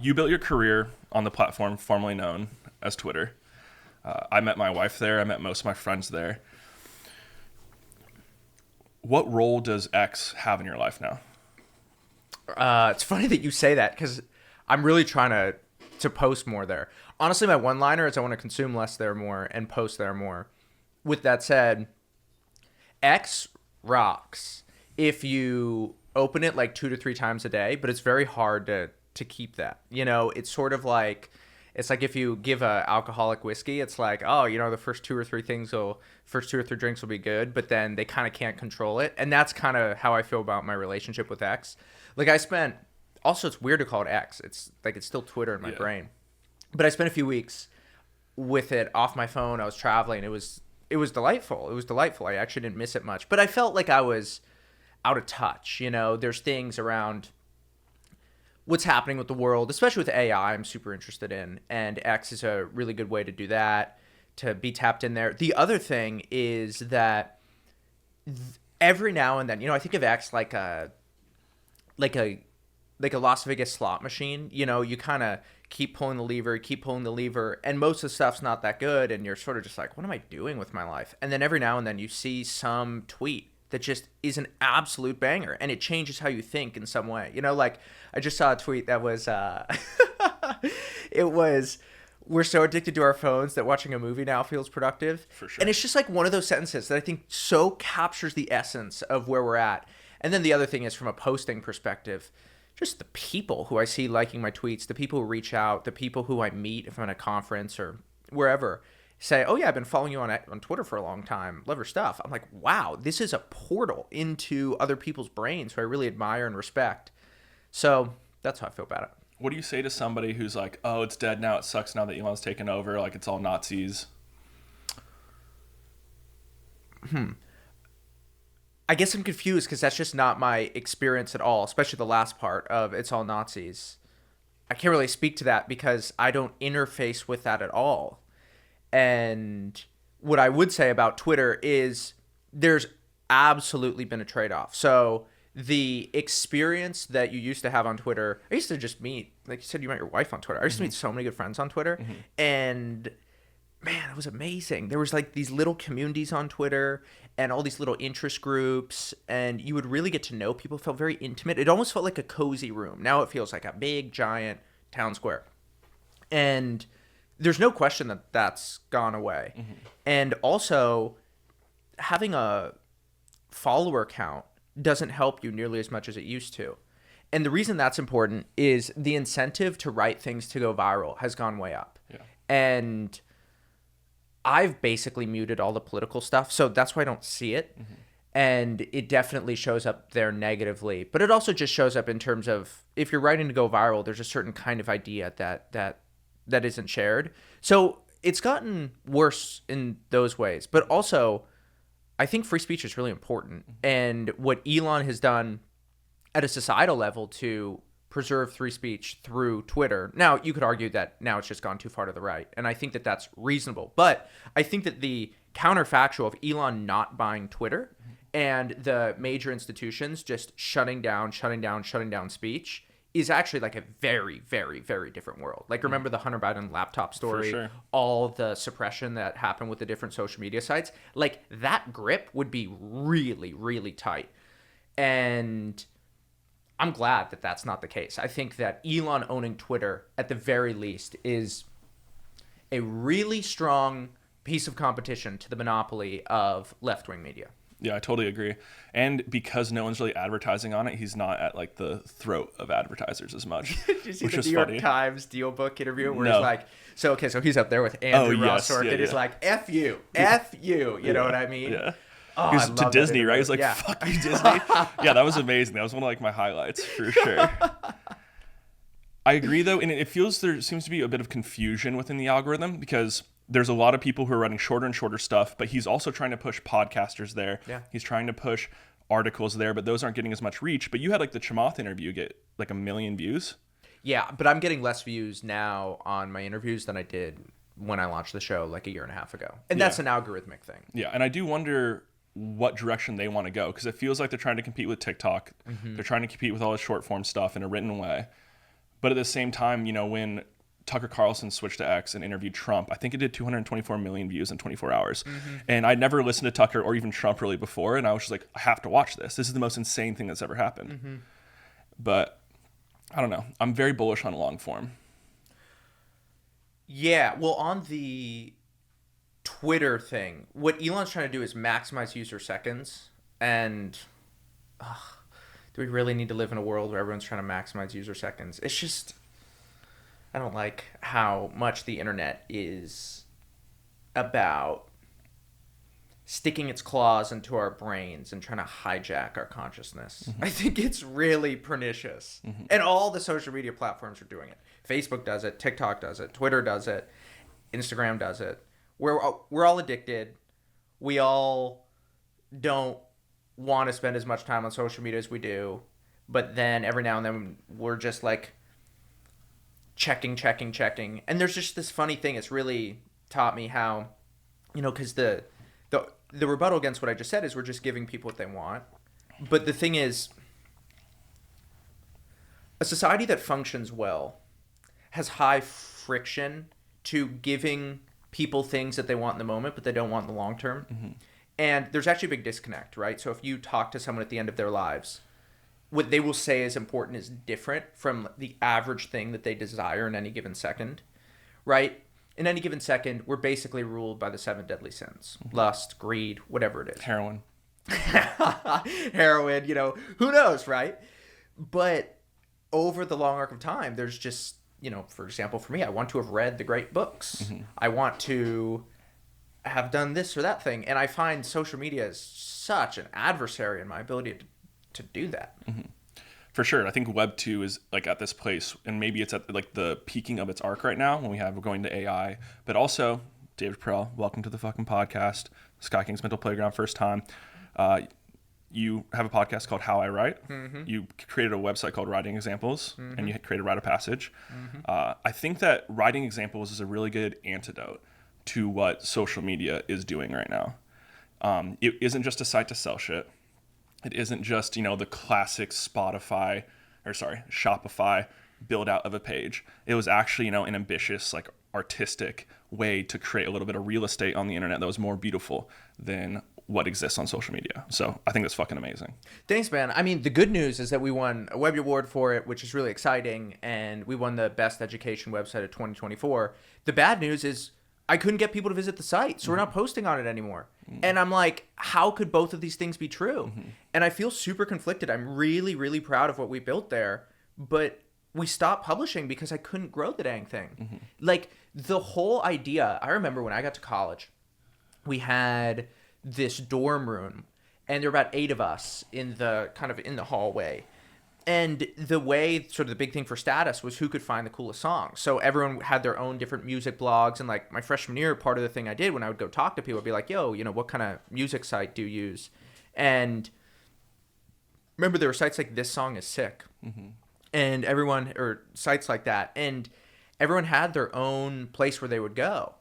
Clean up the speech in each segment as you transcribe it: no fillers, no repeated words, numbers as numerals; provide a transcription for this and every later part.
you built your career on the platform formerly known as Twitter. I met my wife there. I met most of my friends there. What role does X have in your life now? It's funny that you say that because I'm really trying to post more there. Honestly, my one-liner is I want to consume less there more and post there more. With that said, X rocks if you open it like 2 to 3 times a day, but it's very hard to keep that. You know, it's sort of like if you give a alcoholic whiskey, it's like, oh, you know, the first 2 or 3 drinks will be good, but then they kind of can't control it. And that's kind of how I feel about my relationship with X. Like also it's weird to call it X. It's like it's still Twitter in my brain. But I spent a few weeks with it off my phone. I was traveling. It was delightful. It was delightful. I actually didn't miss it much, but I felt like I was out of touch. You know, there's things around what's happening with the world, especially with AI, I'm super interested in. And X is a really good way to do that, to be tapped in there. The other thing is that every now and then, you know, I think of X like a Las Vegas slot machine. You know, you kind of keep pulling the lever, and most of the stuff's not that good, and you're sort of just like, what am I doing with my life? And then every now and then you see some tweet that just is an absolute banger, and it changes how you think in some way. You know, like I just saw a tweet that was it was, we're so addicted to our phones that watching a movie now feels productive. For sure. And it's just like one of those sentences that I think so captures the essence of where we're at. And then the other thing is, from a posting perspective, just the people who I see liking my tweets, the people who reach out, the people who I meet if I'm at a conference or wherever, say, oh yeah, I've been following you on Twitter for a long time. Love your stuff. I'm like, wow, this is a portal into other people's brains who I really admire and respect. So that's how I feel about it. What do you say to somebody who's like, oh, it's dead now, it sucks now that Elon's taken over, like it's all Nazis? I guess I'm confused because that's just not my experience at all, especially the last part of it's all Nazis. I can't really speak to that because I don't interface with that at all. And what I would say about Twitter is there's absolutely been a trade-off. So the experience that you used to have on Twitter, I used to just meet, like you said, you met your wife on Twitter. I used to meet so many good friends on Twitter. And man, it was amazing. There was like these little communities on Twitter and all these little interest groups, and you would really get to know people. It felt very intimate. It almost felt like a cozy room. Now it feels like a big, giant town square. And there's no question that that's gone away. And also, having a follower count doesn't help you nearly as much as it used to. And the reason that's important is the incentive to write things to go viral has gone way up. Yeah. And I've basically muted all the political stuff, so that's why I don't see it. And it definitely shows up there negatively. But it also just shows up in terms of, if you're writing to go viral, there's a certain kind of idea that isn't shared. So it's gotten worse in those ways. But also, I think free speech is really important. And what Elon has done at a societal level to preserve free speech through Twitter. Now, you could argue that now it's just gone too far to the right, and I think that that's reasonable. But I think that the counterfactual of Elon not buying Twitter and the major institutions just shutting down speech is actually like a very, very, very different world. Like, remember the Hunter Biden laptop story, For sure. all the suppression that happened with the different social media sites? Like, that grip would be really, really tight. And I'm glad that that's not the case. I think that Elon owning Twitter, at the very least, is a really strong piece of competition to the monopoly of left-wing media. Yeah, I totally agree. And because no one's really advertising on it, he's not at like the throat of advertisers as much. Did you see which the is New York funny. Times deal book interview where No. he's like, so he's up there with Andrew Ross Sorkin. yeah, He's yeah. like, F you, you know what I mean? Yeah. Oh, He I was love to that Disney, interview. right? He's like, Yeah. fuck you, Disney. Yeah, that was amazing. That was one of like my highlights for sure. I agree though, and it feels there seems to be a bit of confusion within the algorithm because there's a lot of people who are running shorter and shorter stuff, but he's also trying to push podcasters there. Yeah. He's trying to push articles there, but those aren't getting as much reach. But you had like the Chamath interview get like 1 million views. Yeah, but I'm getting less views now on my interviews than I did when I launched the show like a year and a half ago. And that's an algorithmic thing. Yeah, and I do wonder what direction they want to go because it feels like they're trying to compete with TikTok. They're trying to compete with all the short form stuff in a written way. But at the same time, when Tucker Carlson switched to X and interviewed Trump, I think it did 224 million views in 24 hours. And I'd never listened to Tucker or even Trump really before. And I was just like, I have to watch this. This is the most insane thing that's ever happened. But I don't know. I'm very bullish on long form. Yeah. Well, on the Twitter thing, what Elon's trying to do is maximize user seconds. And do we really need to live in a world where everyone's trying to maximize user seconds? It's just, I don't like how much the internet is about sticking its claws into our brains and trying to hijack our consciousness. I think it's really pernicious. And all the social media platforms are doing it. Facebook does it, TikTok does it, Twitter does it, Instagram does it. We're all addicted. We all don't want to spend as much time on social media as we do. But then every now and then we're just like checking. And there's just this funny thing. It's really taught me how, because the rebuttal against what I just said is we're just giving people what they want. But the thing is, a society that functions well has high friction to giving people things that they want in the moment, but they don't want in the long term. And there's actually a big disconnect, right? So if you talk to someone at the end of their lives, what they will say is important is different from the average thing that they desire in any given second, right? In any given second, we're basically ruled by the 7 deadly sins. Lust, greed, whatever it is. Heroin. Heroin, who knows, right? But over the long arc of time, there's just, for example, for me, I want to have read the great books. I want to have done this or that thing. And I find social media is such an adversary in my ability to do that. For sure. I think Web 2 is like at this place, and maybe it's at like the peaking of its arc right now when we're going to AI. But also, David Perell, welcome to the fucking podcast. Sky King's Mental Playground, first time. You have a podcast called How I Write. You created a website called Writing Examples, and you created Write a Passage. I think that Writing Examples is a really good antidote to what social media is doing right now. It isn't just a site to sell shit. It isn't just, the classic Shopify build out of a page. It was actually, an ambitious, like artistic way to create a little bit of real estate on the internet that was more beautiful than what exists on social media. So I think that's fucking amazing. Thanks, man. I mean, the good news is that we won a Webby Award for it, which is really exciting. And we won the best education website of 2024. The bad news is I couldn't get people to visit the site, so we're not posting on it anymore. And I'm like, how could both of these things be true? And I feel super conflicted. I'm really, really proud of what we built there, but we stopped publishing because I couldn't grow the dang thing. Like, the whole idea, I remember when I got to college, we had this dorm room, and there were about 8 of us in the hallway. And the way, sort of the big thing for status was who could find the coolest songs. So everyone had their own different music blogs. And like my freshman year, part of the thing I did when I would go talk to people would be like, yo, what kind of music site do you use? And remember, there were sites like This Song Is Sick. And or sites like that. And everyone had their own place where they would go.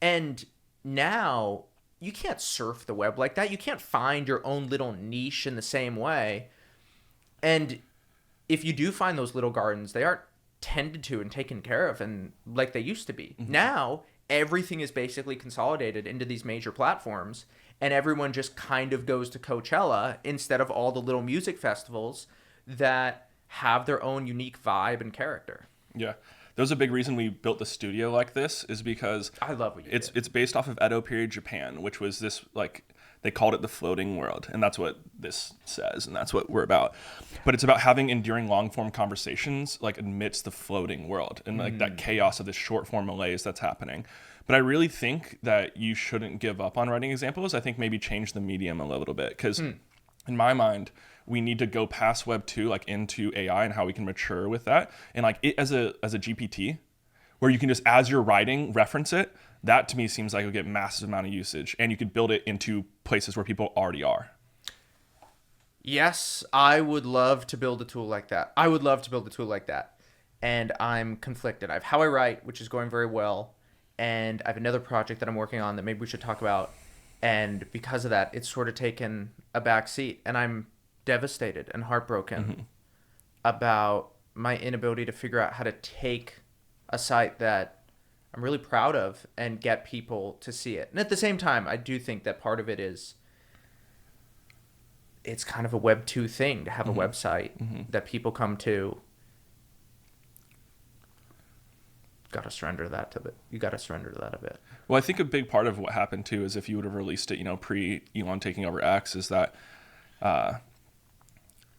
And now you can't surf the web like that. You can't find your own little niche in the same way. And if you do find those little gardens, they aren't tended to and taken care of and like they used to be. Now, everything is basically consolidated into these major platforms, and everyone just kind of goes to Coachella instead of all the little music festivals that have their own unique vibe and character. Yeah. That was a big reason we built the studio like this, is because I love what you did. It's based off of Edo period Japan, which was this, like, they called it the floating world, and that's what this says, and that's what we're about. But it's about having enduring long-form conversations, like, amidst the floating world, and, like, that chaos of this short-form malaise that's happening. But I really think that you shouldn't give up on writing examples. I think maybe change the medium a little bit, because in my mind, we need to go past Web 2, like, into AI and how we can mature with that. And, like, it as a GPT, where you can just, as you're writing, reference it, that to me seems like it'll get massive amount of usage, and you could build it into places where people already are. Yes, I would love to build a tool like that. And I'm conflicted. I have How I Write, which is going very well, and I have another project that I'm working on that maybe we should talk about. And because of that, it's sort of taken a back seat, and I'm devastated and heartbroken about my inability to figure out how to take a site that I'm really proud of and get people to see it. And at the same time, I do think that part of it is it's kind of a Web 2 thing to have a website that people come to. Got to surrender that to it. You got to surrender to that a bit. Well, I think a big part of what happened too is if you would have released it, pre Elon taking over X, is that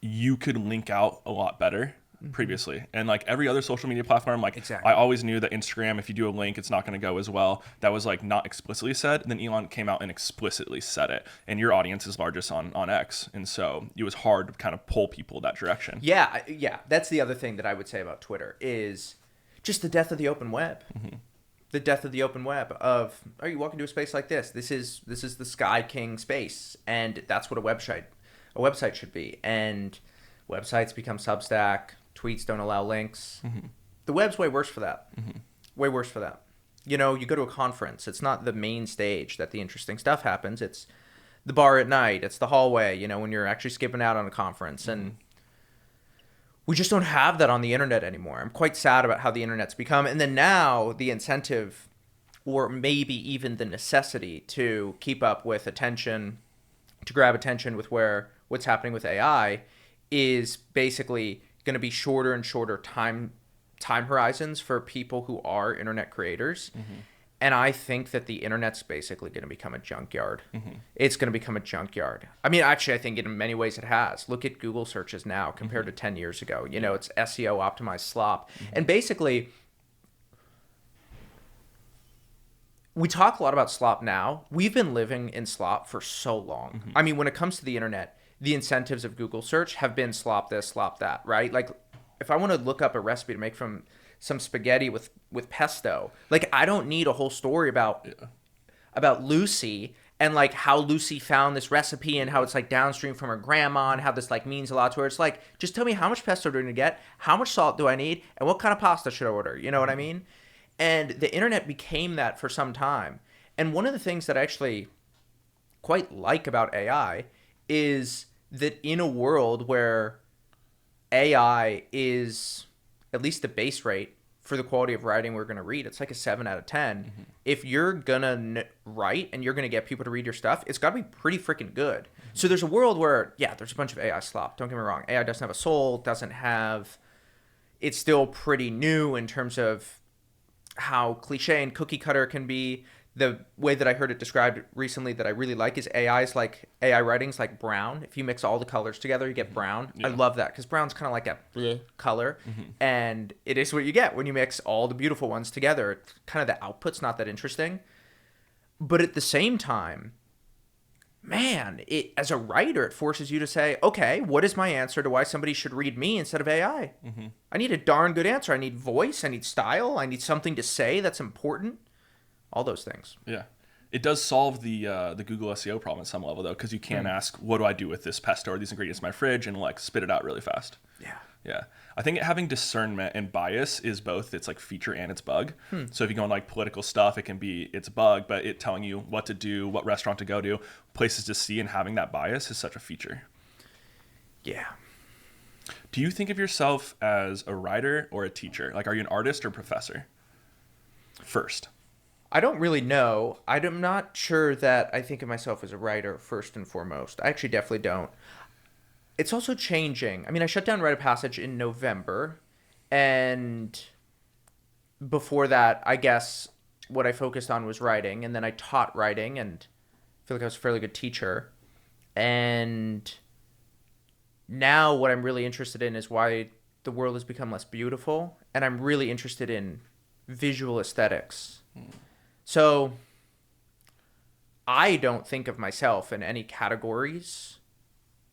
you could link out a lot better previously. And like every other social media platform, like Exactly. I always knew that Instagram, if you do a link, it's not going to go as well. That was like not explicitly said. And then Elon came out and explicitly said it. And your audience is largest on X. And so it was hard to kind of pull people that direction. Yeah. That's the other thing that I would say about Twitter is just the death of the open web. The death of the open web of, oh, you walk into a space like this. This is the Sky King space. And that's what a website should be. And websites become Substack. Tweets don't allow links. The web's way worse for that. Way worse for that. You go to a conference. It's not the main stage that the interesting stuff happens. It's the bar at night. It's the hallway, when you're actually skipping out on a conference. And we just don't have that on the internet anymore. I'm quite sad about how the internet's become. And then now the incentive, or maybe even the necessity to keep up with attention, to grab attention with what's happening with AI, is basically going to be shorter and shorter time horizons for people who are internet creators. And I think that the internet's basically going to become a junkyard. It's going to become a junkyard. I mean, actually, I think in many ways it has. Look at Google searches now compared to 10 years ago. It's SEO optimized slop. And basically, we talk a lot about slop now. We've been living in slop for so long. I mean, when it comes to the internet, the incentives of Google search have been slop this, slop that, right? Like, if I want to look up a recipe to make from some spaghetti with pesto, like, I don't need a whole story about Lucy and like how Lucy found this recipe and how it's like downstream from her grandma and how this like means a lot to her. It's like, just tell me how much pesto do I need to get, how much salt do I need, and what kind of pasta should I order? You know what I mean? And the internet became that for some time. And one of the things that I actually quite like about AI is that in a world where AI is at least the base rate for the quality of writing we're going to read, it's like a 7 out of 10. If you're going to write and you're going to get people to read your stuff, it's got to be pretty freaking good. So there's a world where, there's a bunch of AI slop. Don't get me wrong. AI doesn't have a soul, it's still pretty new in terms of how cliche and cookie cutter it can be. The way that I heard it described recently that I really like is AI writing's like brown. If you mix all the colors together, you get brown. I love that because brown's kind of like a bleh color. And it is what you get when you mix all the beautiful ones together. Kind of the output's not that interesting. But at the same time, man, as a writer, it forces you to say, okay, what is my answer to why somebody should read me instead of AI? I need a darn good answer. I need voice. I need style. I need something to say that's important. All those things. Yeah. It does solve the Google SEO problem at some level, though, because you can ask, what do I do with this pesto or these ingredients in my fridge, and like spit it out really fast. Yeah. I think having discernment and bias is both its like feature and its bug. So if you go on like political stuff, it can be its bug, but it telling you what to do, what restaurant to go to, places to see, and having that bias is such a feature. Yeah. Do you think of yourself as a writer or a teacher? Like, are you an artist or professor? First. I don't really know. I'm not sure that I think of myself as a writer first and foremost. I actually definitely don't. It's also changing. I mean, I shut down Write a Passage in November, and before that, I guess what I focused on was writing, and then I taught writing, and I feel like I was a fairly good teacher. And now what I'm really interested in is why the world has become less beautiful, and I'm really interested in visual aesthetics. So I don't think of myself in any categories.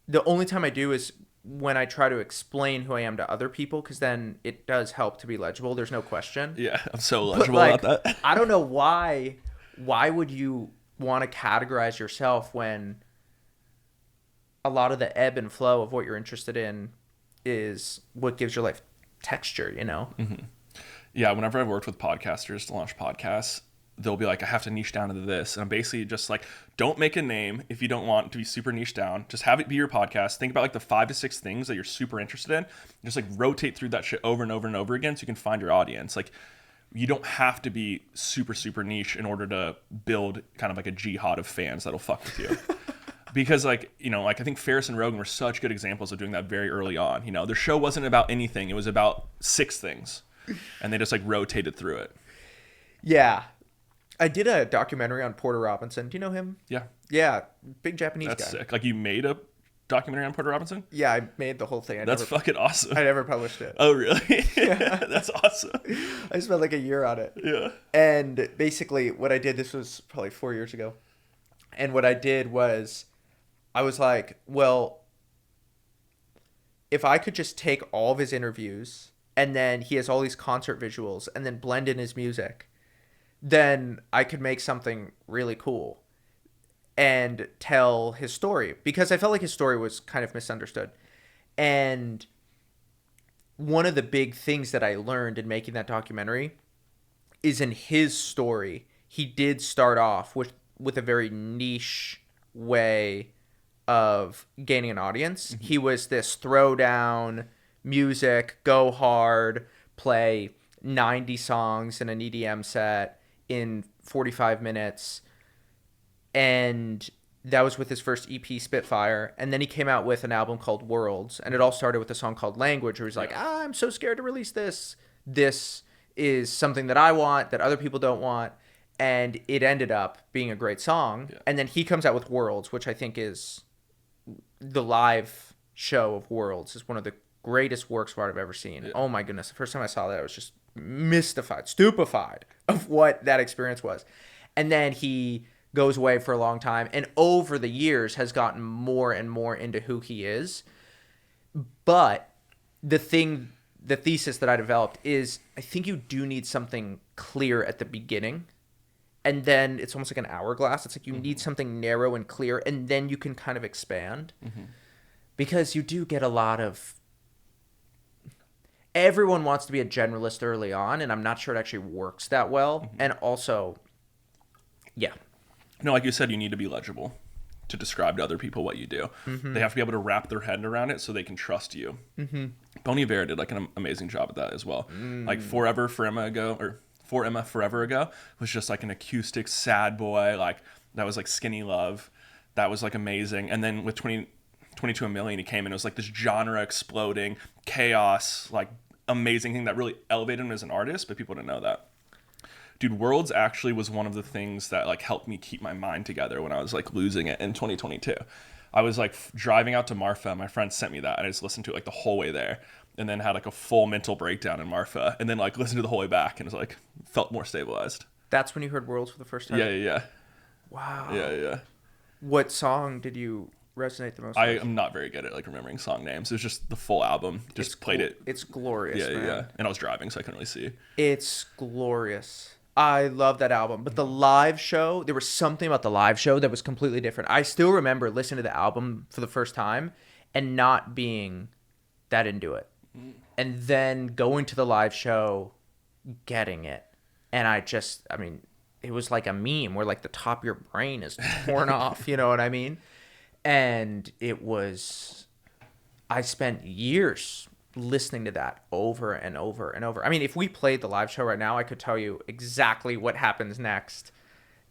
The only time I do is when I try to explain who I am to other people, because then it does help to be legible. There's no question. Yeah, I'm so legible about that. I don't know why. Why would you want to categorize yourself when a lot of the ebb and flow of what you're interested in is what gives your life texture, Yeah, whenever I've worked with podcasters to launch podcasts, they'll be like, I have to niche down into this. And I'm basically just like, don't make a name if you don't want to be super niche down. Just have it be your podcast. Think about like the 5 to 6 things that you're super interested in. Just like rotate through that shit over and over and over again so you can find your audience. Like, you don't have to be super, super niche in order to build kind of like a jihad of fans that'll fuck with you. Because like, you know, like I think Ferris and Rogan were such good examples of doing that very early on. You know, their show wasn't about anything. It was about 6 things. And they just like rotated through it. Yeah. I did a documentary on Porter Robinson. Do you know him? Yeah. Yeah. Big Japanese That's guy. sick. Like, you made a documentary on Porter Robinson? Yeah, I made the whole thing. That's fucking awesome. I never published it. Oh, really? Yeah. That's awesome. I spent like a year on it. Yeah. And basically what I did, this was probably 4 years ago. And what I did was I was like, well, if I could just take all of his interviews and then he has all these concert visuals and then blend in his music, then I could make something really cool and tell his story, because I felt like his story was kind of misunderstood. And one of the big things that I learned in making that documentary is in his story, he did start off with a very niche way of gaining an audience. Mm-hmm. He was this throwdown music, go hard, play 90 songs in an EDM set in 45 minutes. And that was with his first EP, Spitfire. And then he came out with an album called Worlds. And it all started with a song called Language, where he's like, I'm so scared to release this. This is something that I want, that other people don't want. And it ended up being a great song. Yeah. And then he comes out with Worlds, which I think is the live show of Worlds, is one of the greatest works of art I've ever seen. Yeah. Oh my goodness. The first time I saw that, I was just mystified, stupefied of what that experience was. And then he goes away for a long time, and over the years has gotten more and more into who he is. But the thesis that I developed is, I think you do need something clear at the beginning, and then it's almost like an hourglass. It's like you need something narrow and clear, and then you can kind of expand. Because you do get a lot of... Everyone wants to be a generalist early on, and I'm not sure it actually works that well. And also, yeah. No, like you said, you need to be legible to describe to other people what you do. They have to be able to wrap their head around it so they can trust you. Bon Iver did like an amazing job at that as well. Like Forever Forever Ago was just like an acoustic sad boy, like that was like Skinny Love. That was like amazing. And then with 22 a Million, he came in, it was like this genre exploding chaos, like amazing thing that really elevated him as an artist, but people didn't know that. Dude, Worlds actually was one of the things that like helped me keep my mind together when I was like losing it in 2022. I was like driving out to Marfa. My friend sent me that, and I just listened to it like the whole way there, and then had like a full mental breakdown in Marfa, and then like listened to the whole way back, and it was like felt more stabilized. That's when you heard Worlds for the first time? Yeah. Wow. Yeah. What song did you resonate the most I with? am not very good at like remembering song names. It was just the full album. Just played it. It's glorious, man. Yeah. And I was driving, so I couldn't really see. It's glorious. I love that album. But the live show, there was something about the live show that was completely different. I still remember listening to the album for the first time and not being that into it. And then going to the live show, getting it. And I mean, it was like a meme where like the top of your brain is torn off, you know what I mean? And I spent years listening to that over and over and over. I mean, if we played the live show right now, I could tell you exactly what happens next.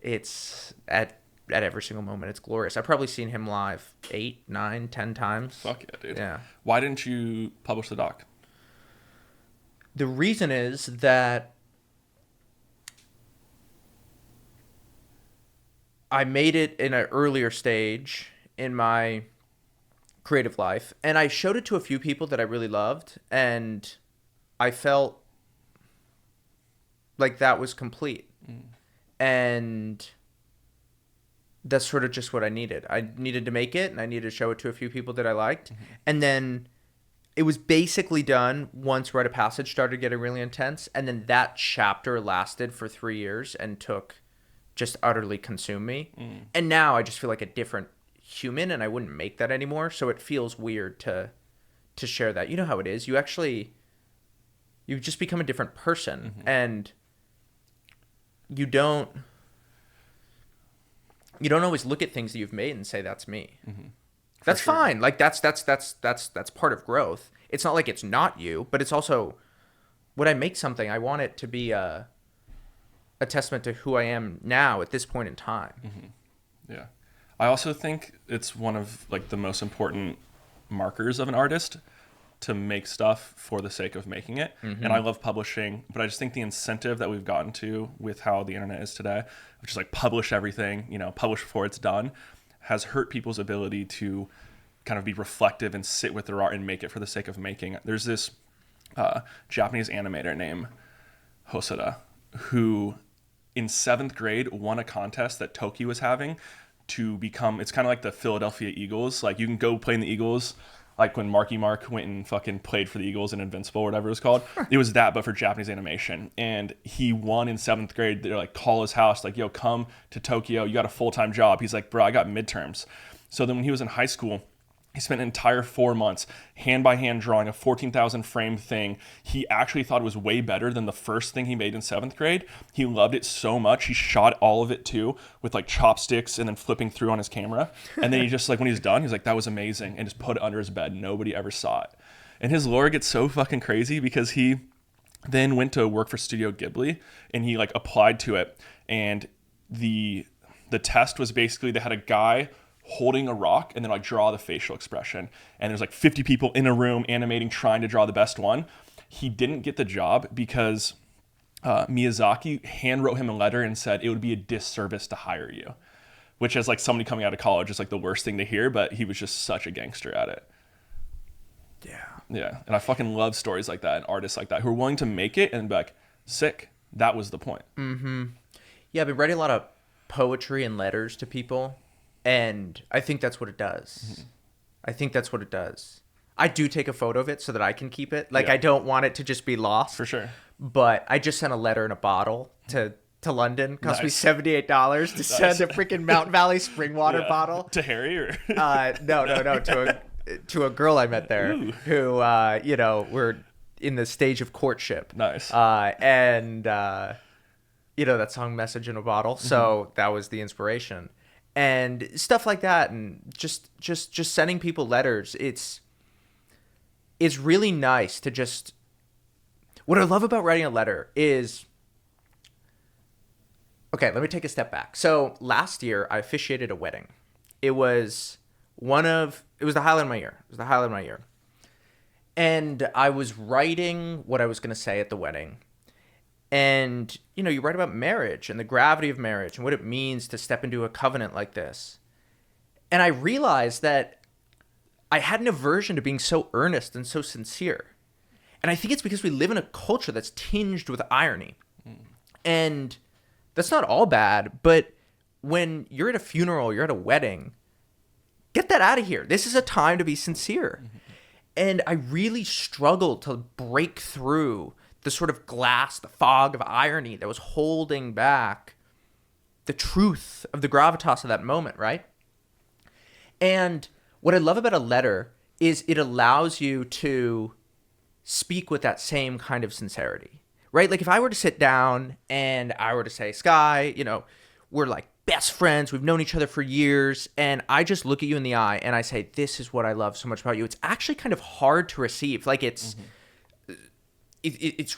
It's at every single moment. It's glorious. I've probably seen him live 8, 9, 10 times. Fuck yeah, dude. Yeah. Why didn't you publish the doc? The reason is that I made it in an earlier stage in my creative life, and I showed it to a few people that I really loved, and I felt like that was complete. And that's sort of just what I needed. I needed to make it, and I needed to show it to a few people that I liked. And then it was basically done once Rite of Passage started getting really intense, and then that chapter lasted for 3 years and just utterly consumed me. And now I just feel like a different human, and I wouldn't make that anymore, so it feels weird to share that. You know how it is. You just become a different person. And you don't always look at things that you've made and say that's me. That's sure. fine. Like that's part of growth. It's not like it's not you, but it's also when I make something, I want it to be a testament to who I am now at this point in time. Yeah. I also think it's one of like the most important markers of an artist to make stuff for the sake of making it. And I love publishing, but I just think the incentive that we've gotten to with how the internet is today, which is like publish everything, publish before it's done, has hurt people's ability to kind of be reflective and sit with their art and make it for the sake of making it. There's this Japanese animator named Hosoda who in 7th grade won a contest that Toki was having to become, it's kind of like the Philadelphia Eagles. Like you can go play in the Eagles, like when Marky Mark went and fucking played for the Eagles in Invincible or whatever it was called. It was that, but for Japanese animation. And he won in 7th grade. They're like, call his house, like, yo, come to Tokyo. You got a full-time job. He's like, bro, I got midterms. So then when he was in high school, he spent an entire 4 months hand by hand drawing a 14,000 frame thing. He actually thought it was way better than the first thing he made in 7th grade. He loved it so much. He shot all of it too with like chopsticks and then flipping through on his camera. And then he just like, when he's done, he's like, that was amazing. And just put it under his bed. Nobody ever saw it. And his lore gets so fucking crazy because he then went to work for Studio Ghibli and he like applied to it. And the test was basically they had a guy holding a rock and then like draw the facial expression. And there's like 50 people in a room animating, trying to draw the best one. He didn't get the job because Miyazaki hand wrote him a letter and said it would be a disservice to hire you, which is like somebody coming out of college is like the worst thing to hear, but he was just such a gangster at it. Yeah. And I fucking love stories like that and artists like that who are willing to make it and be like, sick. That was the point. Yeah, I've been writing a lot of poetry and letters to people. And I think that's what it does. I think that's what it does. I do take a photo of it so that I can keep it. Like, I don't want it to just be lost. For sure. But I just sent a letter in a bottle to London. Cost me $78 to send a freaking Mountain Valley spring water bottle. To Harry or? No. To a girl I met there who, were in the stage of courtship. Nice. And that song Message in a Bottle. So that was the inspiration. And stuff like that, and just sending people letters. It's really nice to just. What I love about writing a letter is. Okay, let me take a step back. So last year, I officiated a wedding. It was the highlight of my year. And I was writing what I was going to say at the wedding. And, you write about marriage and the gravity of marriage and what it means to step into a covenant like this. And I realized that I had an aversion to being so earnest and so sincere. And I think it's because we live in a culture that's tinged with irony. And that's not all bad, but when you're at a funeral, you're at a wedding, get that out of here. This is a time to be sincere. And I really struggled to break through the sort of glass, the fog of irony that was holding back the truth of the gravitas of that moment, right? And what I love about a letter is it allows you to speak with that same kind of sincerity, right? Like if I were to sit down and I were to say, Sky, we're like best friends, we've known each other for years, and I just look at you in the eye and I say, this is what I love so much about you. It's actually kind of hard to receive. Like it's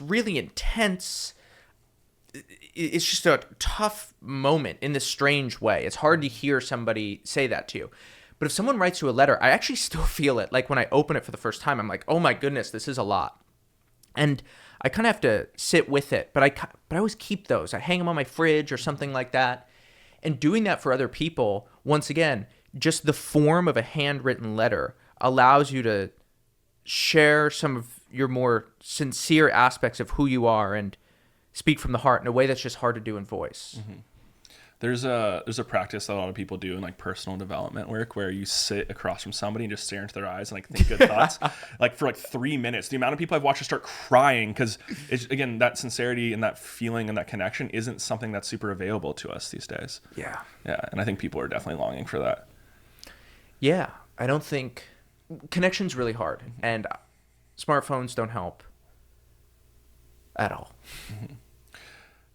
really intense. It's just a tough moment in this strange way. It's hard to hear somebody say that to you. But if someone writes you a letter, I actually still feel it. Like when I open it for the first time, I'm like, oh my goodness, this is a lot. And I kind of have to sit with it. But I always keep those. I hang them on my fridge or something like that. And doing that for other people, once again, just the form of a handwritten letter allows you to share some of your more sincere aspects of who you are and speak from the heart in a way that's just hard to do in voice. There's a practice that a lot of people do in like personal development work where you sit across from somebody and just stare into their eyes and like think good thoughts like for like 3 minutes. The amount of people I've watched start crying because it's, again, that sincerity and that feeling and that connection isn't something that's super available to us these days. Yeah, and I think people are definitely longing for that. Yeah, I don't think connection's really hard, and smartphones don't help at all.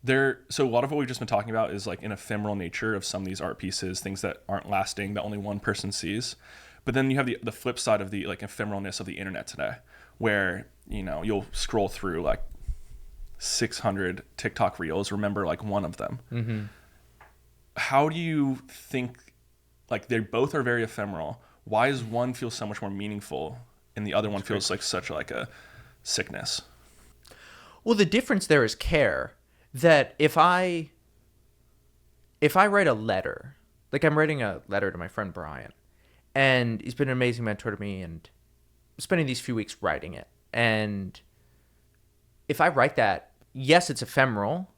So a lot of what we've just been talking about is like an ephemeral nature of some of these art pieces, things that aren't lasting, that only one person sees. But then you have the flip side of the like ephemeralness of the internet today, where, you know, you'll scroll through like 600 TikTok reels, remember like one of them. Mm-hmm. How do you think, like, they both are very ephemeral? Why does one feel so much more meaningful and the other one feels like such like a sickness? Well, the difference there is care. That if I write a letter, like I'm writing a letter to my friend Brian, and he's been an amazing mentor to me, and I'm spending these few weeks writing it. And if I write that, yes, it's ephemeral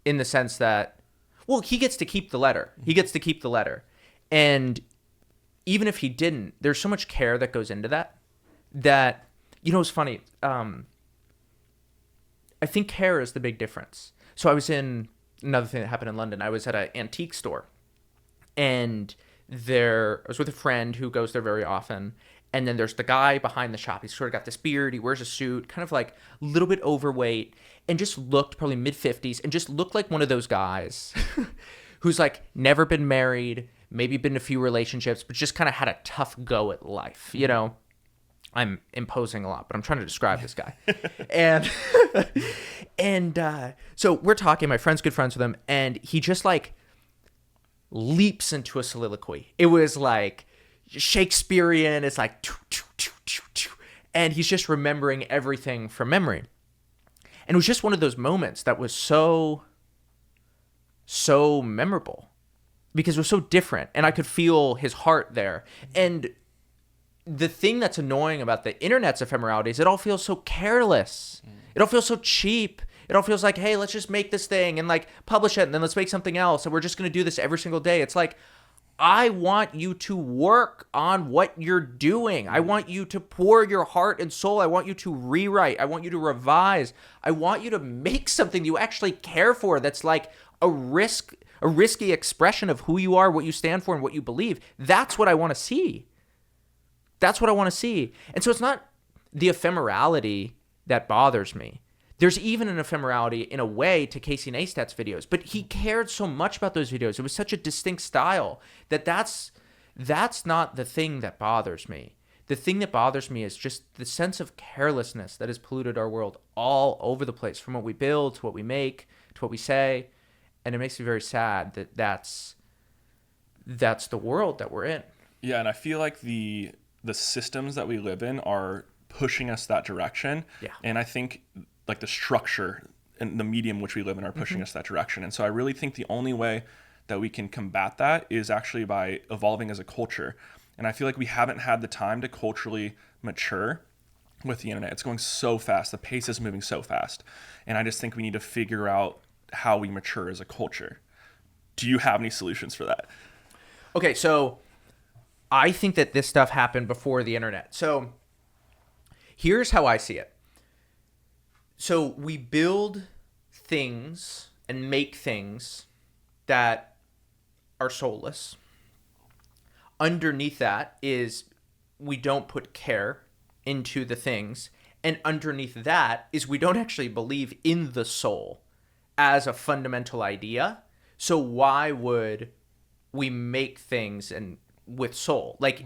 in the sense that, well, he gets to keep the letter. He gets to keep the letter. And even if he didn't, there's so much care that goes into that, you know, it's funny. I think care is the big difference. So I was in another thing that happened in London. I was at an antique store, and I was with a friend who goes there very often. And then there's the guy behind the shop. He's sort of got this beard. He wears a suit, kind of like a little bit overweight, and just looked probably mid-50s, and just looked like one of those guys who's like never been married, maybe been in a few relationships, but just kind of had a tough go at life, you know? I'm imposing a lot, but I'm trying to describe this guy. So we're talking, my friend's good friends with him, and he just like leaps into a soliloquy. It was like Shakespearean. It's like, and he's just remembering everything from memory. And it was just one of those moments that was so memorable because it was so different, and I could feel his heart there. And the thing that's annoying about the internet's ephemerality is it all feels so careless. It all feels so cheap. It all feels like, hey, let's just make this thing and like publish it, and then let's make something else, and we're just going to do this every single day. It's like, I want you to work on what you're doing. I want you to pour your heart and soul. I want you to rewrite. I want you to revise. I want you to make something you actually care for that's like a risky expression of who you are, what you stand for, and what you believe. That's what I want to see. That's what I want to see. And so it's not the ephemerality that bothers me. There's even an ephemerality in a way to Casey Neistat's videos, but he cared so much about those videos. It was such a distinct style that's not the thing that bothers me. The thing that bothers me is just the sense of carelessness that has polluted our world all over the place, from what we build to what we make to what we say. And it makes me very sad that that's the world that we're in. Yeah, and I feel like the systems that we live in are pushing us that direction. Yeah. And I think like the structure and the medium which we live in are pushing us that direction. And so I really think the only way that we can combat that is actually by evolving as a culture. And I feel like we haven't had the time to culturally mature with the internet. It's going so fast. The pace is moving so fast. And I just think we need to figure out how we mature as a culture. Do you have any solutions for that? Okay, so I think that this stuff happened before the internet. So here's how I see it. So we build things and make things that are soulless. Underneath that is we don't put care into the things. And underneath that is we don't actually believe in the soul as a fundamental idea. So why would we make things and with soul? Like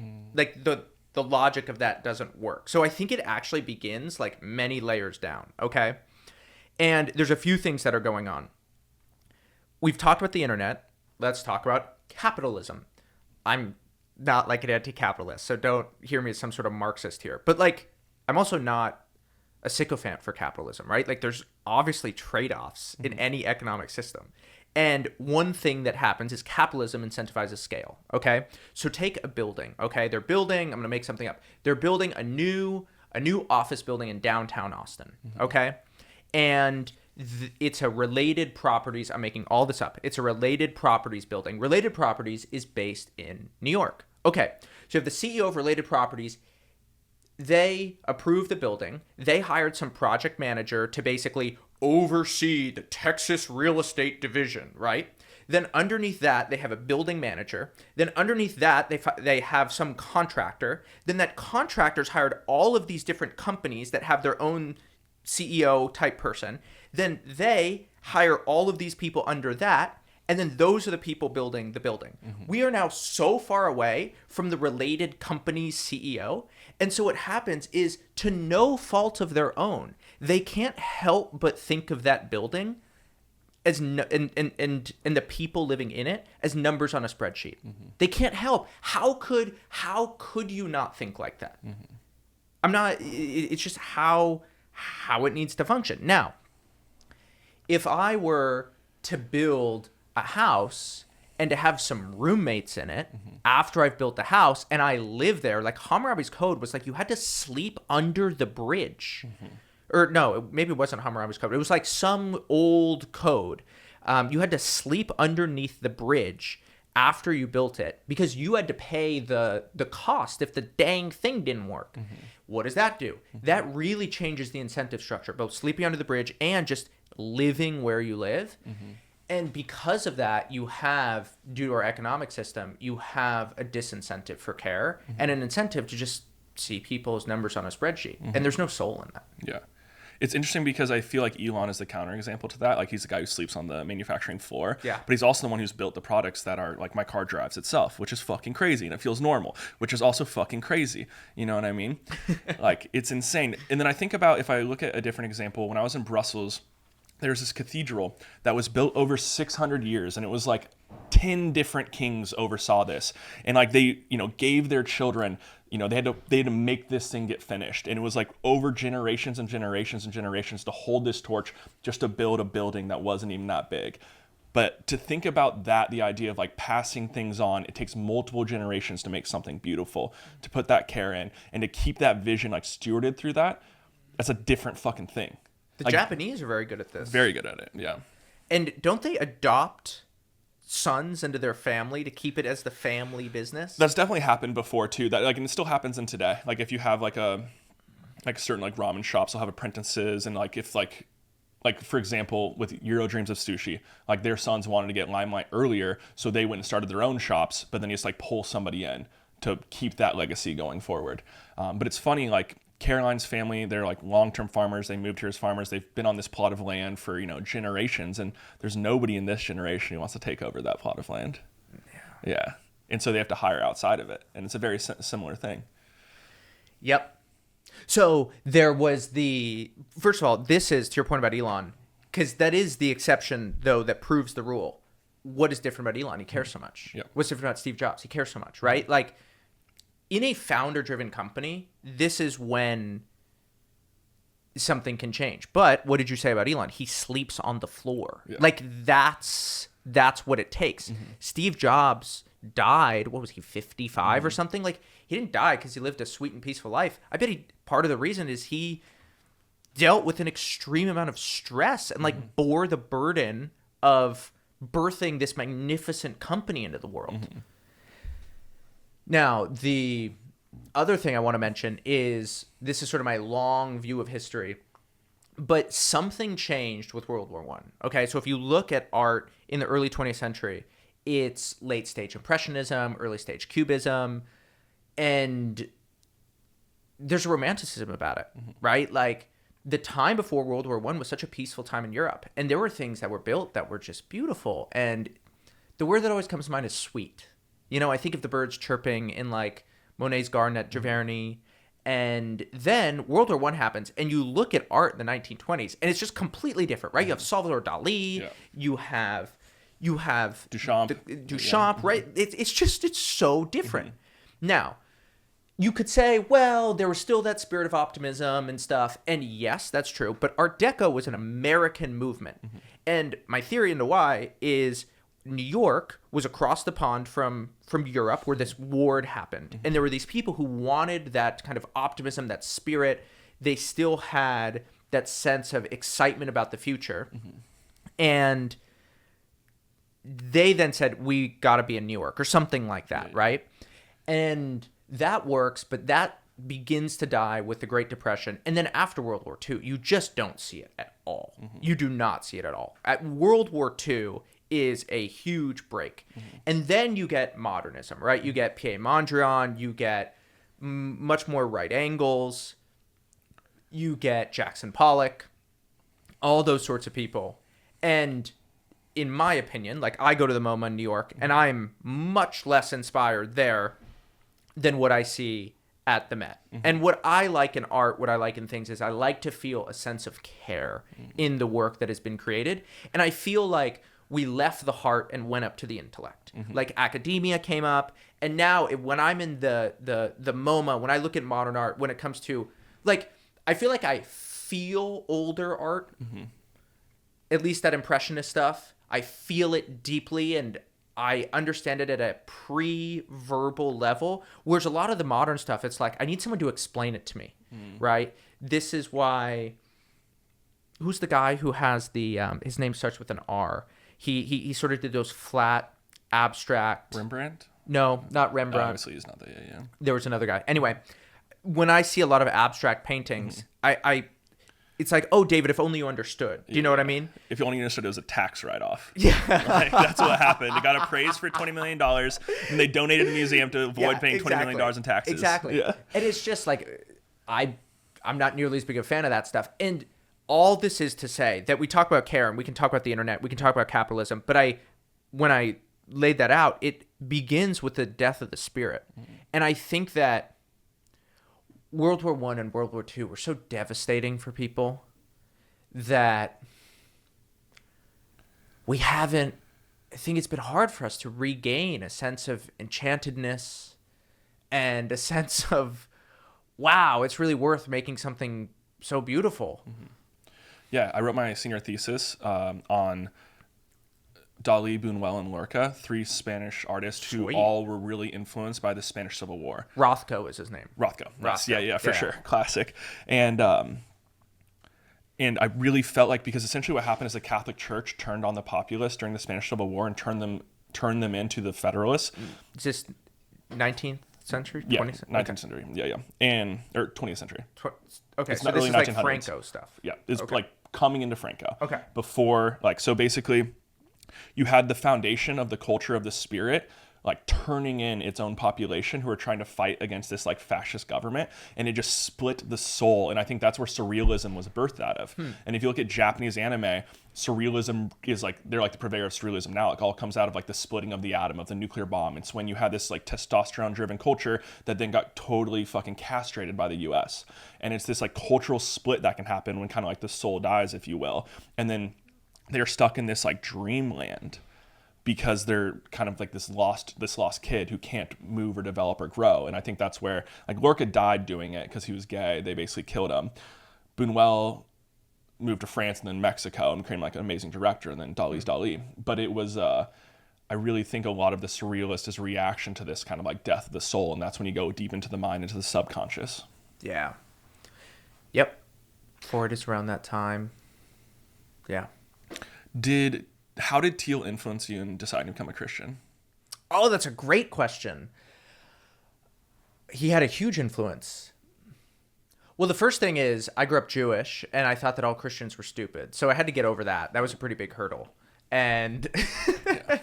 the logic of that doesn't work. So I think it actually begins like many layers down, okay? And there's a few things that are going on. We've talked about the internet. Let's talk about capitalism. I'm not like an anti-capitalist, so don't hear me as some sort of Marxist here. But like, I'm also not a sycophant for capitalism, right? Like there's obviously trade-offs in any economic system. And one thing that happens is capitalism incentivizes scale, okay? So take a building, okay? They're building, I'm going to make something up. They're building a new office building in downtown Austin, okay? And it's a related properties, I'm making all this up. It's a related properties building. Related properties is based in New York. Okay, so you have the CEO of related properties. They approved the building. They hired some project manager to basically oversee the Texas real estate division, right? Then underneath that, they have a building manager. Then underneath that, they have some contractor. Then that contractor's hired all of these different companies that have their own CEO type person. Then they hire all of these people under that, and then those are the people building the building. We are now so far away from the related company's CEO. And so what happens is, to no fault of their own, they can't help but think of that building as and the people living in it as numbers on a spreadsheet. They can't help. How could you not think like that? I'm not. It's just how it needs to function. Now, if I were to build a house and to have some roommates in it after I've built the house and I live there, like Hammurabi's code was like you had to sleep under the bridge. Or no, maybe it wasn't Hammurabi's code. It was like some old code. You had to sleep underneath the bridge after you built it because you had to pay the cost if the dang thing didn't work. What does that do? That really changes the incentive structure, both sleeping under the bridge and just living where you live. And because of that, you have, due to our economic system, you have a disincentive for care and an incentive to just see people as numbers on a spreadsheet. And there's no soul in that. Yeah. It's interesting because I feel like Elon is the counterexample to that. Like, he's the guy who sleeps on the manufacturing floor. Yeah. But he's also the one who's built the products that are like my car drives itself, which is fucking crazy. And it feels normal, which is also fucking crazy. You know what I mean? Like, it's insane. And then I think about, if I look at a different example, when I was in Brussels, there's this cathedral that was built over 600 years, and it was like 10 different kings oversaw this, and like they, gave their children, they had to make this thing get finished, and it was like over generations and generations and generations to hold this torch just to build a building that wasn't even that big. But to think about that, the idea of like passing things on, it takes multiple generations to make something beautiful, to put that care in, and to keep that vision like stewarded through that, that's a different fucking thing. The Japanese are very good at this. Very good at it, yeah. And don't they adopt sons into their family to keep it as the family business? That's definitely happened before too. That and it still happens in today. Like, if you have like certain like ramen shops will have apprentices, and like if like for example with Euro Dreams of Sushi, like their sons wanted to get limelight earlier, so they went and started their own shops, but then you just like pull somebody in to keep that legacy going forward. But it's funny, like Caroline's family, they're like long-term farmers. They moved here as farmers. They've been on this plot of land for, generations, and there's nobody in this generation who wants to take over that plot of land. Yeah. And so they have to hire outside of it, and it's a very similar thing. Yep. So there was first of all, this is, to your point about Elon, because that is the exception, though, that proves the rule. What is different about Elon? He cares so much. Yep. What's different about Steve Jobs? He cares so much, right? Like, in a founder-driven company, this is when something can change. But what did you say about Elon? He sleeps on the floor. Yeah. Like, that's what it takes. Steve Jobs died, what was he, 55 or something? Like, he didn't die because he lived a sweet and peaceful life. I bet part of the reason is he dealt with an extreme amount of stress and like bore the burden of birthing this magnificent company into the world. Now, the other thing I want to mention is, this is sort of my long view of history, but something changed with World War I. Okay, so if you look at art in the early 20th century, it's late stage Impressionism, early stage Cubism, and there's a romanticism about it, right? Like, the time before World War I was such a peaceful time in Europe, and there were things that were built that were just beautiful, and the word that always comes to mind is sweet. I think of the birds chirping in like Monet's garden at Giverny, and then World War I happens, and you look at art in the 1920s, and it's just completely different, right? You have Salvador Dali, you have Duchamp, right? It's so different. Now, you could say, well, there was still that spirit of optimism and stuff, and yes, that's true, but Art Deco was an American movement, and my theory into why is New York was across the pond from Europe, where this war had happened. And there were these people who wanted that kind of optimism, that spirit. They still had that sense of excitement about the future. And they then said, we got to be in New York or something like that, right? And that works, but that begins to die with the Great Depression. And then after World War II, you just don't see it at all. You do not see it at all. At World War II is a huge break. And then you get modernism, right? You get Piet Mondrian, you get much more right angles, you get Jackson Pollock, all those sorts of people. And in my opinion, like I go to the MoMA in New York and I'm much less inspired there than what I see at the Met. And what I like in art, what I like in things is I like to feel a sense of care in the work that has been created. And I feel like we left the heart and went up to the intellect. Like academia came up, and now when I'm in the MoMA, when I look at modern art, when it comes to like, I feel like I feel older art, at least that impressionist stuff. I feel it deeply and I understand it at a pre-verbal level, whereas a lot of the modern stuff, it's like, I need someone to explain it to me, right? This is why, who's the guy who has the, his name starts with an R. He sort of did those flat, abstract. Rembrandt? No, not Rembrandt. Obviously he's not there, yeah. There was another guy. Anyway, when I see a lot of abstract paintings, it's like, oh, David, if only you understood. Do you know what I mean? If you only understood it was a tax write-off. Yeah. Like, that's what happened. They got appraised for $20 million, and they donated to the museum to avoid paying $20 million in taxes. Exactly. Yeah. And it's just like, I'm not nearly as big a fan of that stuff. And all this is to say that we talk about care, and we can talk about the internet, we can talk about capitalism, but when I laid that out, it begins with the death of the spirit. And I think that World War I and World War II were so devastating for people that I think it's been hard for us to regain a sense of enchantedness and a sense of, wow, it's really worth making something so beautiful. Yeah, I wrote my senior thesis on Dalí, Buñuel, and Lorca, 3 Spanish artists who all were really influenced by the Spanish Civil War. Rothko is his name. Rothko. Nice. Yeah, for sure. Classic. And I really felt like, because essentially what happened is the Catholic Church turned on the populace during the Spanish Civil War and turned them into the Federalists. Is this 19th century? 20th? Yeah, 20th? 19th century. Yeah. Or 20th century. Okay, it's so this is like Franco stuff. Yeah, it's like coming into Franco. Okay. Before, like, so basically, you had the foundation of the culture of the spirit, like turning in its own population who are trying to fight against this like fascist government, and it just split the soul. And I think that's where surrealism was birthed out of. And if you look at Japanese anime, surrealism is like, they're like the purveyor of surrealism now. It all comes out of like the splitting of the atom, of the nuclear bomb. It's when you had this like testosterone driven culture that then got totally fucking castrated by the US. And it's this like cultural split that can happen when kind of like the soul dies, if you will. And then they're stuck in this like dreamland because they're kind of like this lost kid who can't move or develop or grow. And I think that's where, like, Lorca died doing it because he was gay. They basically killed him. Buñuel moved to France and then Mexico and became like an amazing director, and then Dalí's Dalí. But it was, I really think a lot of the surrealist is a reaction to this kind of like death of the soul. And that's when you go deep into the mind, into the subconscious. Yeah. Yep. Ford is around that time. Yeah. How did Teal influence you in deciding to become a Christian? Oh, that's a great question. He had a huge influence. Well, the first thing is, I grew up Jewish, and I thought that all Christians were stupid. So I had to get over that. That was a pretty big hurdle. And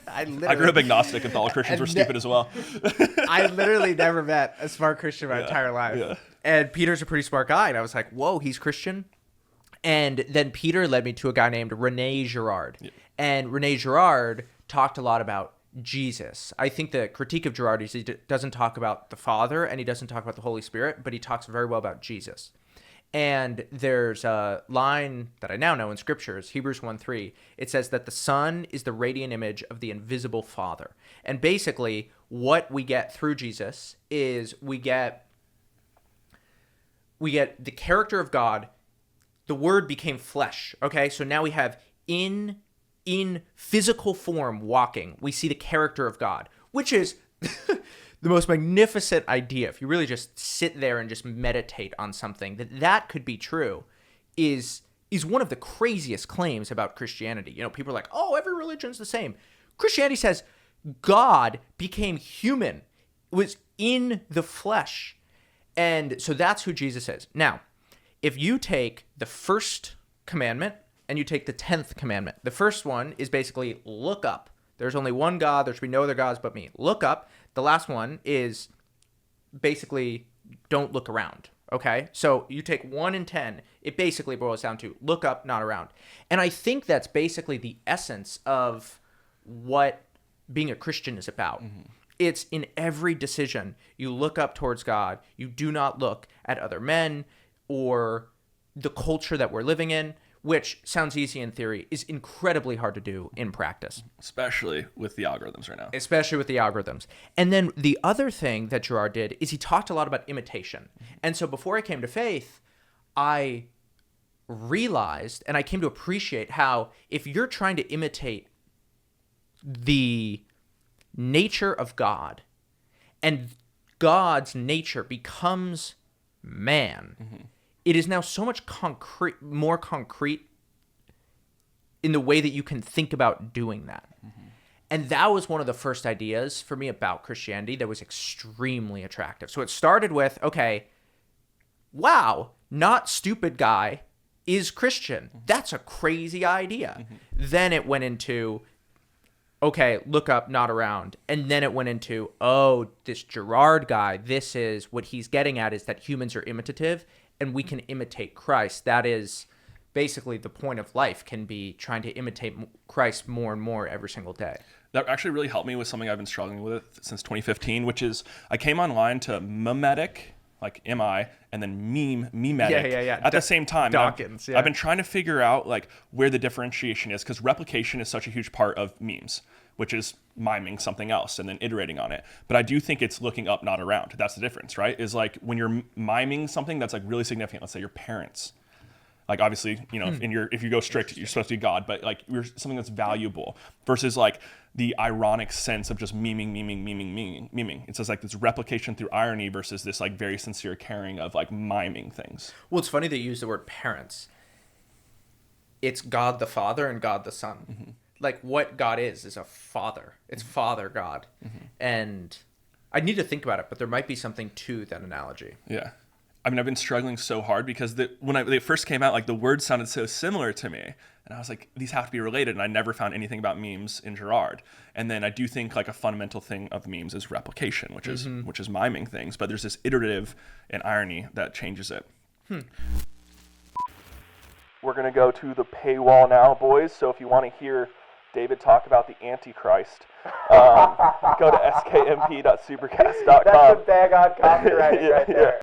I grew up agnostic and thought all Christians were stupid as well. I literally never met a smart Christian my entire life. Yeah. And Peter's a pretty smart guy. And I was like, whoa, he's Christian? And then Peter led me to a guy named René Girard. Yeah. And René Girard talked a lot about Jesus. I think the critique of Girard is he doesn't talk about the Father and he doesn't talk about the Holy Spirit, but he talks very well about Jesus. And there's a line that I now know in scriptures, Hebrews 1:3. It says that the Son is the radiant image of the invisible Father. And basically what we get through Jesus is we get the character of God. The Word became flesh. Okay, so now we have in physical form walking, we see the character of God, which is the most magnificent idea. If you really just sit there and just meditate on something, that could be true, is one of the craziest claims about Christianity. You know, people are like, oh, every religion's the same. Christianity says God became human, was in the flesh. And so that's who Jesus is. Now, if you take the first commandment and you take the 10th commandment, the first one is basically look up. There's only one God. There should be no other gods but me. Look up. The last one is basically don't look around. Okay, so you take 1 and 10, it basically boils down to look up, not around. And I think that's basically the essence of what being a Christian is about. It's in every decision, you look up towards God. You do not look at other men or the culture that we're living in, which sounds easy in theory, is incredibly hard to do in practice. Especially with the algorithms right now. Especially with the algorithms. And then the other thing that Gerard did is he talked a lot about imitation. And so before I came to faith, I realized and I came to appreciate how if you're trying to imitate the nature of God and God's nature becomes man, it is now so much more concrete in the way that you can think about doing that. And that was one of the first ideas for me about Christianity that was extremely attractive. So it started with, okay, wow, not stupid guy is Christian. That's a crazy idea. Then it went into, okay, look up, not around. And then it went into, oh, this Gerard guy, this is what he's getting at is that humans are imitative and we can imitate Christ. That is basically the point of life, can be trying to imitate Christ more and more every single day. That actually really helped me with something I've been struggling with since 2015, which is I came online to memetic, like M-I, and then memetic at the same time. Dawkins, I've been trying to figure out like where the differentiation is, because replication is such a huge part of memes, which is miming something else and then iterating on it. But I do think it's looking up, not around. That's the difference, right? Is like when you're miming something that's like really significant, let's say your parents. Like obviously, you know, if you go strict, you're supposed to be God, but like you're something that's valuable versus like the ironic sense of just memeing. It's just like this replication through irony versus this like very sincere caring of like miming things. Well, it's funny that you use the word parents. It's God the Father and God the Son. Like what God is a father. It's Father God. And I need to think about it, but there might be something to that analogy. Yeah. I mean, I've been struggling so hard because when they first came out, like the words sounded so similar to me. And I was like, these have to be related. And I never found anything about memes in Gerard. And then I do think like a fundamental thing of memes is replication, which is miming things. But there's this iterative and irony that changes it. We're going to go to the paywall now, boys. So if you want to hear David talk about the Antichrist, go to skmp.supercast.com. That's a bag on copywriting right there.